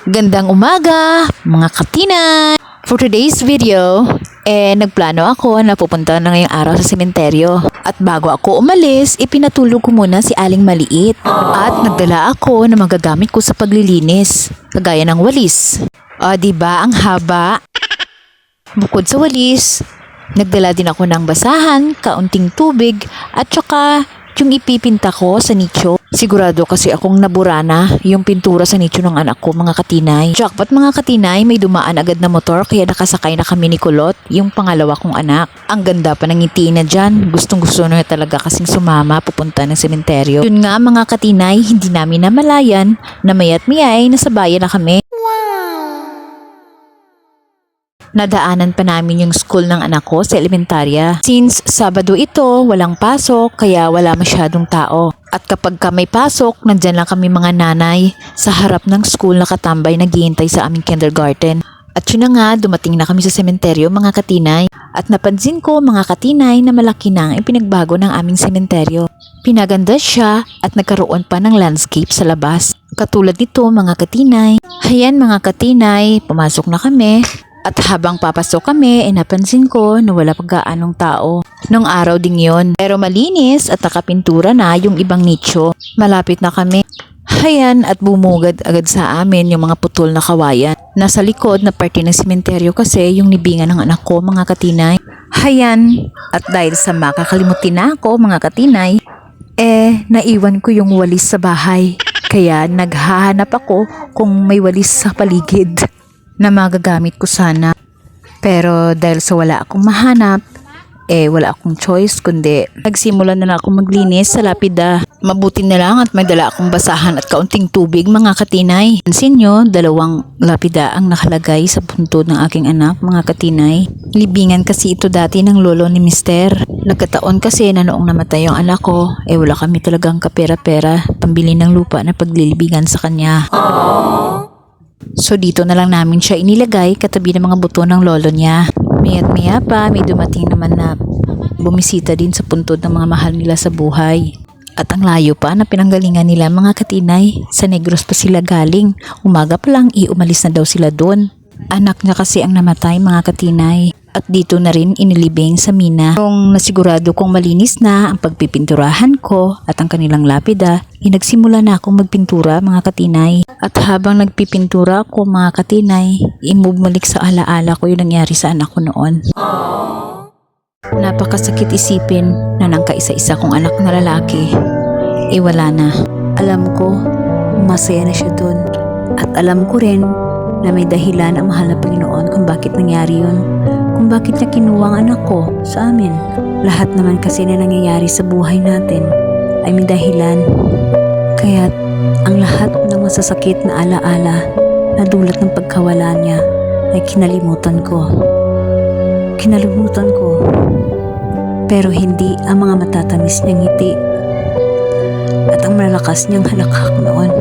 Gandang umaga, mga katinay! For today's video, nagplano ako na pupunta na ngayong araw sa sementeryo. At bago ako umalis, ipinatulog ko muna si Aling Maliit. At nagdala ako na magagamit ko sa paglilinis, kagaya ng walis. Diba ang haba? Bukod sa walis, nagdala din ako ng basahan, kaunting tubig, at saka yung ipipinta ko sa nicho. Sigurado kasi akong nabura na yung pintura sa nicho ng anak ko, mga katinay. Jackpot mga katinay, may dumaan agad na motor kaya nakasakay na kami ni Kulot, yung pangalawa kong anak. Ang ganda pa ng ngiti na dyan. Gustong gusto na talaga kasing sumama pupunta ng sementeryo. Yun nga mga katinay, hindi namin namalayan na maya't miyay nasabayan na kami. Nadaanan pa namin yung school ng anak ko sa elementarya. Since Sabado ito, walang pasok, kaya wala masyadong tao. At kapag may pasok, nandyan lang kami mga nanay sa harap ng school nakatambay naghihintay sa aming kindergarten. At yun na nga, dumating na kami sa sementeryo mga katinay. At napansin ko mga katinay na malaki na ang pinagbago ng aming sementeryo. Pinaganda siya at nagkaroon pa ng landscape sa labas. Katulad nito mga katinay. Hayan mga katinay, pumasok na kami. At habang papasok kami, napansin ko na wala pagkaanong tao. Nung araw ding yon. Pero malinis at nakapintura na yung ibang nicho. Malapit na kami. Hayan at bumugad agad sa amin yung mga putol na kawayan. Nasa likod na parte ng sementeryo kasi yung libingan ng anak ko mga katinay. Hayan at dahil sa makakalimutin na ako mga katinay, naiwan ko yung walis sa bahay. Kaya naghahanap ako kung may walis sa paligid na magagamit ko sana. Pero dahil sa wala akong mahanap, wala akong choice kundi nagsimula na lang akong maglinis sa lapida. Mabuti na lang at may dala akong basahan at kaunting tubig mga katinay. Pansin nyo, 2 lapida ang nakalagay sa puntod ng aking anak mga katinay. Libingan kasi ito dati ng lolo ni Mister. Nagkataon kasi na noong namatay yung anak ko, wala kami talagang kapera-pera pambili ng lupa na paglilibingan sa kanya. So dito na lang namin siya inilagay katabi ng mga buto ng lolo niya. Maya't maya pa may dumating naman na bumisita din sa puntod ng mga mahal nila sa buhay. At ang layo pa na pinanggalingan nila mga katinay, sa Negros pa sila galing. Umaga pa lang umalis na daw sila doon. Anak niya kasi ang namatay mga katinay. At dito na rin inilibing sa mina. Nung nasigurado kong malinis na ang pagpipinturahan ko at ang kanilang lapida, nagsimula na akong magpintura mga katinay. At habang nagpipintura ko mga katinay, imubalik sa alaala ko yung nangyari sa anak ko noon. Napakasakit isipin na nang kaisa-isa kong anak na lalaki, wala na. Alam ko, masaya na siya dun. At alam ko rin na may dahilan ang mahal na Panginoon kung bakit nangyari yun. Kung bakit niya kinuha ang anak ko sa amin. Lahat naman kasi na nangyayari sa buhay natin ay may dahilan. Kaya't ang lahat ng masasakit na alaala na dulot ng pagkawala niya ay kinalimutan ko. Kinalimutan ko. Pero hindi ang mga matatamis niyang ngiti at ang malalakas niyang halakhak noon.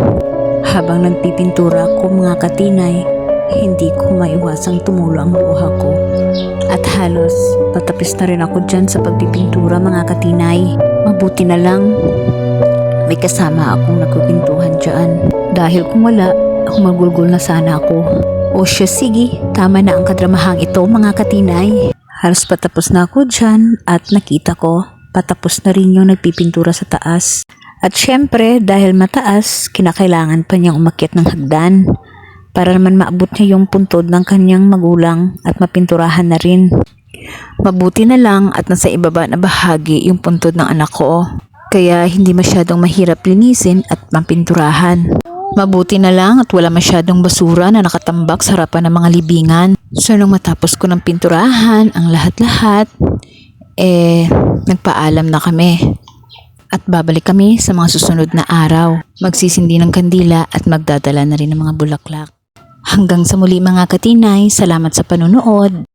Habang nagpipintura ko mga katinay, hindi ko maiwasang tumulo ang luha ko. At halos patapos na rin ako dyan sa pagpipintura mga katinay. Mabuti na lang may kasama akong nagpipintuhan dyan. Dahil kung wala, magulgul na sana ako. O siya, sige, tama na ang kadramahang ito mga katinay. Halos patapos na ako dyan at nakita ko patapos na rin yung nagpipintura sa taas. At syempre dahil mataas, kinakailangan pa niyang umakyat ng hagdan para naman maabot niya yung puntod ng kanyang magulang at mapinturahan na rin. Mabuti na lang at nasa ibaba na bahagi yung puntod ng anak ko. Kaya hindi masyadong mahirap linisin at mapinturahan. Mabuti na lang at wala masyadong basura na nakatambak sa harapan ng mga libingan. So nung matapos ko ng pinturahan ang lahat-lahat, nagpaalam na kami. At babalik kami sa mga susunod na araw. Magsisindi ng kandila at magdadala na rin ng mga bulaklak. Hanggang sa muli mga katinay, salamat sa panunood.